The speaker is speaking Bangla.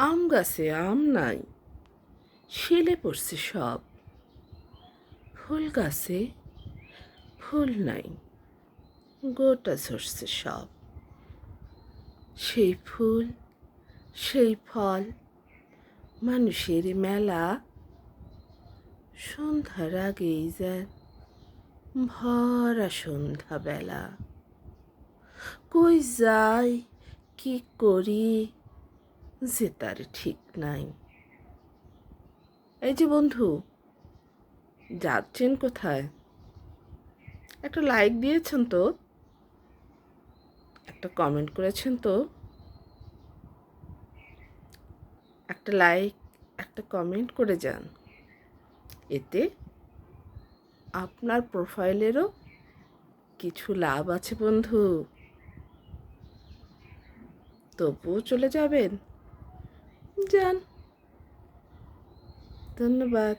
আম গাছে আম নাই, শেলে পড়ছে সব। ফুল গাছে ফুল নাই, গোটা ঝরছে সব। সেই ফুল সেই ফল মানুষের মেলা, সন্ধ্যার আগেই যেন ভরা সন্ধ্যাবেলা। কই যাই কি করি যে তার ঠিক নাই। এই যে বন্ধু, যাচ্ছেন কোথায়? একটা লাইক দিয়েছেন তো, একটা কমেন্ট করেছেন তো। একটা লাইক একটা কমেন্ট করে যান, এতে আপনার প্রোফাইলেরও কিছু লাভ আছে বন্ধু। তবুও চলে যাবেন, যান। ধন্যবাদ।